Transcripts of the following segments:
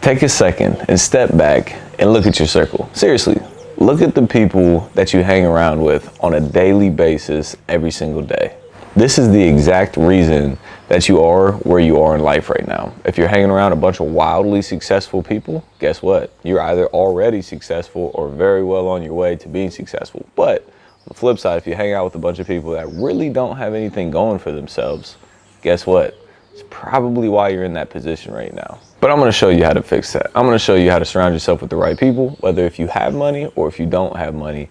Take a second and step back and look at your circle. Seriously, look at the people that you hang around with on a daily basis every single day. This is the exact reason that you are where you are in life right now. If you're hanging around a bunch of wildly successful people, guess what? You're either already successful or very well on your way to being successful. But on the flip side, if you hang out with a bunch of people that really don't have anything going for themselves, guess what? It's probably why you're in that position right now. But I'm going to show you how to fix that. I'm going to show you how to surround yourself with the right people, whether if you have money or if you don't have money.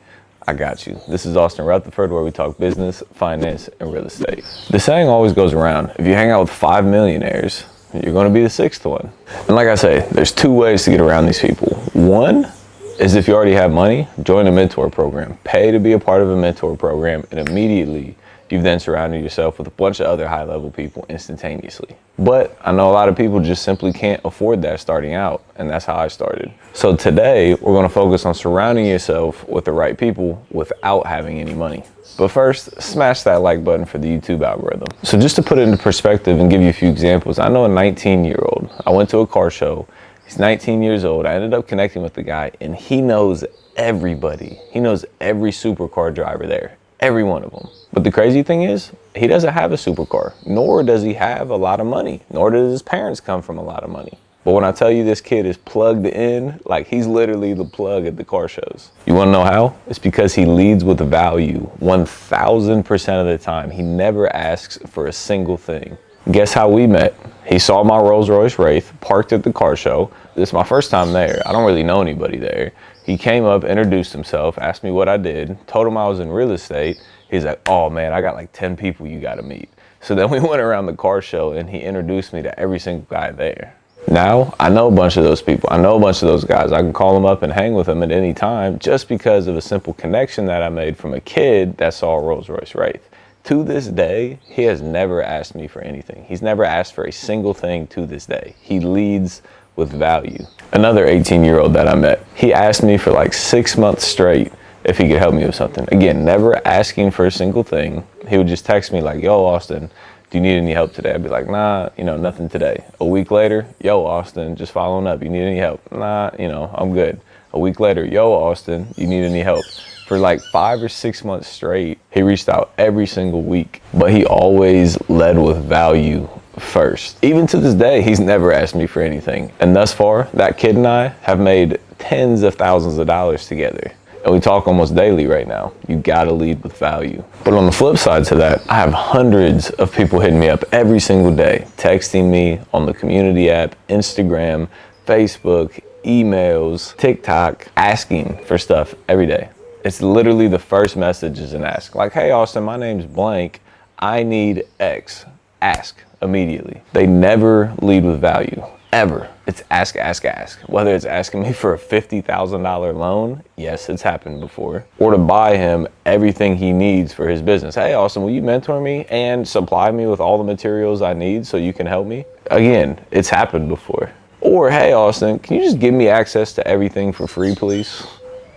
I got you. This is Austin Rutherford, where we talk business, finance, and real estate. The saying always goes around, if you hang out with 5 millionaires, you're going to be the 6th one. And like I say, there's 2 ways to get around these people. One is if you already have money, join a mentor program. Pay to be a part of a mentor program, and immediately you've then surrounded yourself with a bunch of other high-level people instantaneously. But I know a lot of people just simply can't afford that starting out, and that's how I started. So today, we're gonna focus on surrounding yourself with the right people without having any money. But first, smash that like button for the YouTube algorithm. So just to put it into perspective and give you a few examples, I know a 19-year-old. I went to a car show. He's 19 years old. I ended up connecting with the guy, and he knows everybody. He knows every supercar driver there. Every one of them. But the crazy thing is, he doesn't have a supercar, nor does he have a lot of money, nor does his parents come from a lot of money. But when I tell you this kid is plugged in, like he's literally the plug at the car shows. You wanna know how? It's because he leads with value 1000% of the time. He never asks for a single thing. Guess how we met? He saw my Rolls Royce Wraith parked at the car show. This is my first time there. I don't really know anybody there. He came up, introduced himself, asked me what I did, told him I was in real estate. He's like, oh man, I got like 10 people you gotta meet. So then we went around the car show and he introduced me to every single guy there. Now, I know a bunch of those people. I know a bunch of those guys. I can call them up and hang with them at any time just because of a simple connection that I made from a kid that saw a Rolls Royce Wraith. To this day, he has never asked me for anything. He's never asked for a single thing to this day. He leads with value. Another 18-year-old that I met, he asked me for like 6 months straight if he could help me with something. Again, never asking for a single thing. He would just text me like, yo, Austin, do you need any help today? I'd be like, nah, nothing today. A week later, yo, Austin, just following up. You need any help? Nah, I'm good. A week later, yo, Austin, you need any help? For like 5 or 6 months straight, he reached out every single week, but he always led with value first. Even to this day, he's never asked me for anything. And thus far, that kid and I have made tens of thousands of dollars together. And we talk almost daily right now. You gotta lead with value. But on the flip side to that, I have hundreds of people hitting me up every single day, texting me on the community app, Instagram, Facebook, emails, TikTok, asking for stuff every day. It's literally the first message is an ask. Like, hey, Austin, my name's blank. I need X. Ask immediately. They never lead with value, ever. It's ask, ask, ask. Whether it's asking me for a $50,000 loan, yes, it's happened before, or to buy him everything he needs for his business. Hey, Austin, will you mentor me and supply me with all the materials I need so you can help me? Again, it's happened before. Or, hey, Austin, can you just give me access to everything for free, please?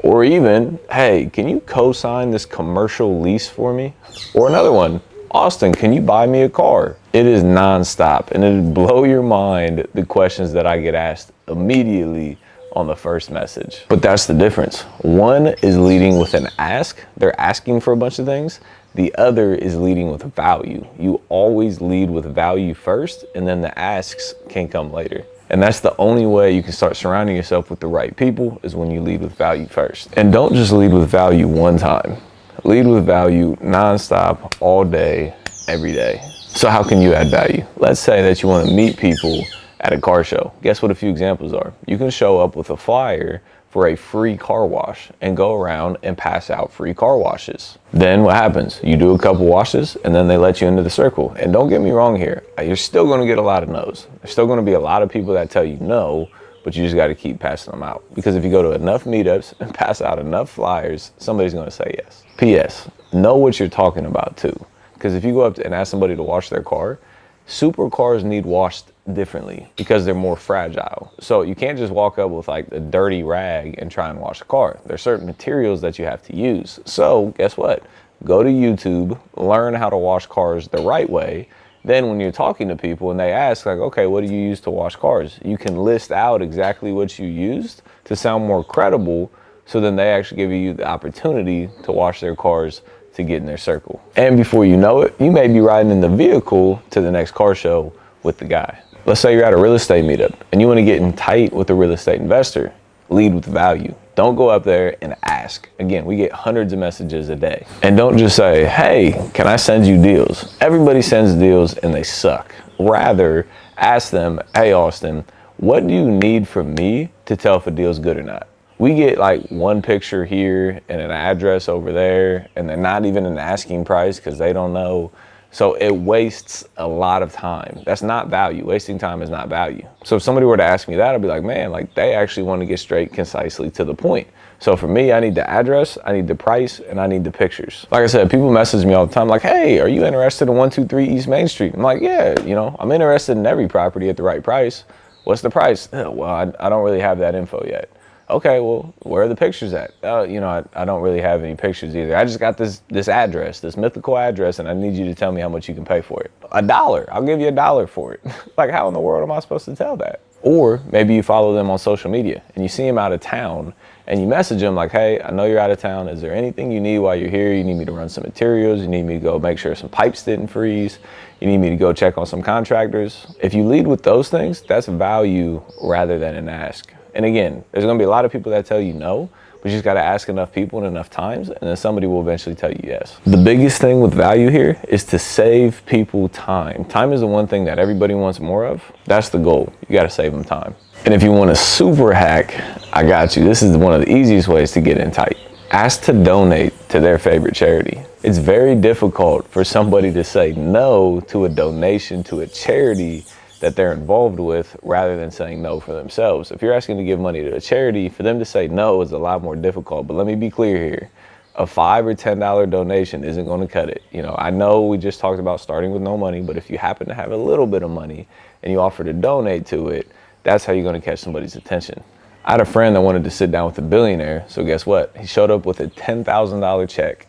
Or even, hey, can you co-sign this commercial lease for me? Or another one, Austin, can you buy me a car? It is nonstop, and it'll blow your mind the questions that I get asked immediately on the first message. But that's the difference. One is leading with an ask. They're asking for a bunch of things. The other is leading with value. You always lead with value first, and then the asks can come later. And that's the only way you can start surrounding yourself with the right people is when you lead with value first. And don't just lead with value one time. Lead with value nonstop, all day, every day. So how can you add value? Let's say that you want to meet people at a car show. Guess what a few examples are? You can show up with a flyer for a free car wash and go around and pass out free car washes. Then what happens? You do a couple washes and then they let you into the circle. And don't get me wrong here, you're still gonna get a lot of no's. There's still gonna be a lot of people that tell you no, but you just gotta keep passing them out. Because if you go to enough meetups and pass out enough flyers, somebody's gonna say yes. P.S. Know what you're talking about too. Because if you go up and ask somebody to wash their car, supercars need washed differently because they're more fragile. So you can't just walk up with like a dirty rag and try and wash a car. There's certain materials that you have to use. So guess what? Go to YouTube, learn how to wash cars the right way, Then when you're talking to people and they ask like, okay, what do you use to wash cars? You can list out exactly what you used to sound more credible. So then they actually give you the opportunity to wash their cars to get in their circle. And before you know it, you may be riding in the vehicle to the next car show with the guy. Let's say you're at a real estate meetup and you want to get in tight with a real estate investor. Lead with value. Don't go up there and ask. Again, we get hundreds of messages a day. And don't just say, hey, can I send you deals? Everybody sends deals and they suck. Rather, ask them, hey, Austin, what do you need from me to tell if a deal's good or not? We get like one picture here and an address over there, and they're not even an asking price because they don't know. So it wastes a lot of time. That's not value. Wasting time is not value. So if somebody were to ask me that, I'd be like, man, like they actually want to get straight, concisely to the point. So for me, I need the address, I need the price, and I need the pictures. Like I said, people message me all the time like, hey, are you interested in 123 East Main Street? I'm like, yeah, I'm interested in every property at the right price. What's the price? Well, I don't really have that info yet. Okay, well, where are the pictures at? I don't really have any pictures either. I just got this address, this mythical address, and I need you to tell me how much you can pay for it. $1. I'll give you $1 for it. Like, how in the world am I supposed to tell that? Or maybe you follow them on social media and you see them out of town and you message them like, hey, I know you're out of town. Is there anything you need while you're here? You need me to run some materials. You need me to go make sure some pipes didn't freeze. You need me to go check on some contractors. If you lead with those things, that's value rather than an ask. And again, there's gonna be a lot of people that tell you no, but you just gotta ask enough people and enough times, and then somebody will eventually tell you yes. The biggest thing with value here is to save people time. Time is the one thing that everybody wants more of. That's the goal. You gotta save them time. And if you want a super hack, I got you. This is one of the easiest ways to get in tight. Ask to donate to their favorite charity. It's very difficult for somebody to say no to a donation to a charity that they're involved with rather than saying no for themselves. If you're asking to give money to a charity, for them to say no is a lot more difficult. But let me be clear here. A $5 or $10 donation isn't gonna cut it. I know we just talked about starting with no money, but if you happen to have a little bit of money and you offer to donate to it, that's how you're gonna catch somebody's attention. I had a friend that wanted to sit down with a billionaire, so guess what? He showed up with a $10,000 check,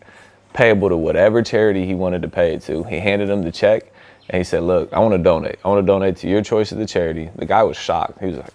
payable to whatever charity he wanted to pay it to. He handed him the check, and he said, look, I want to donate. I want to donate to your choice of the charity. The guy was shocked. He was like,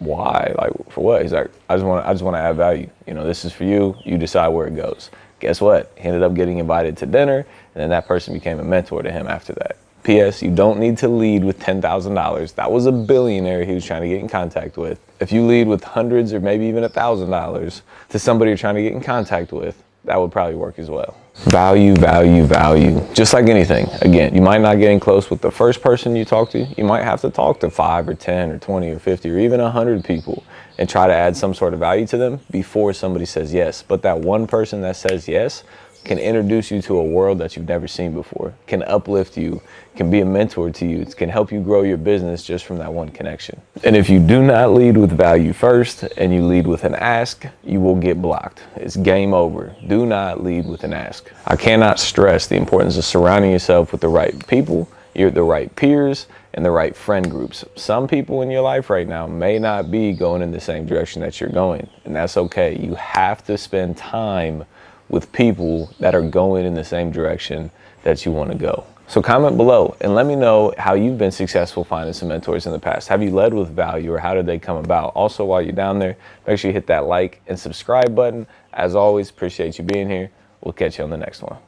why? Like, for what? He's like, I just want to add value. This is for you. You decide where it goes. Guess what? He ended up getting invited to dinner, and then that person became a mentor to him after that. P.S. You don't need to lead with $10,000. That was a billionaire he was trying to get in contact with. If you lead with hundreds or maybe even $1,000 to somebody you're trying to get in contact with, that would probably work as well. Value, value, value. Just like anything. Again, you might not get in close with the first person you talk to. You might have to talk to 5 or 10 or 20 or 50 or even 100 people and try to add some sort of value to them before somebody says yes. But that one person that says yes can introduce you to a world that you've never seen before, can uplift you, can be a mentor to you, can help you grow your business just from that one connection. And if you do not lead with value first and you lead with an ask, you will get blocked. It's game over. Do not lead with an ask. I cannot stress the importance of surrounding yourself with the right people, the right peers, and the right friend groups. Some people in your life right now may not be going in the same direction that you're going, and that's okay. You have to spend time with people that are going in the same direction that you want to go. So comment below and let me know how you've been successful finding some mentors in the past. Have you led with value, or how did they come about? Also, while you're down there, make sure you hit that like and subscribe button. As always, appreciate you being here. We'll catch you on the next one.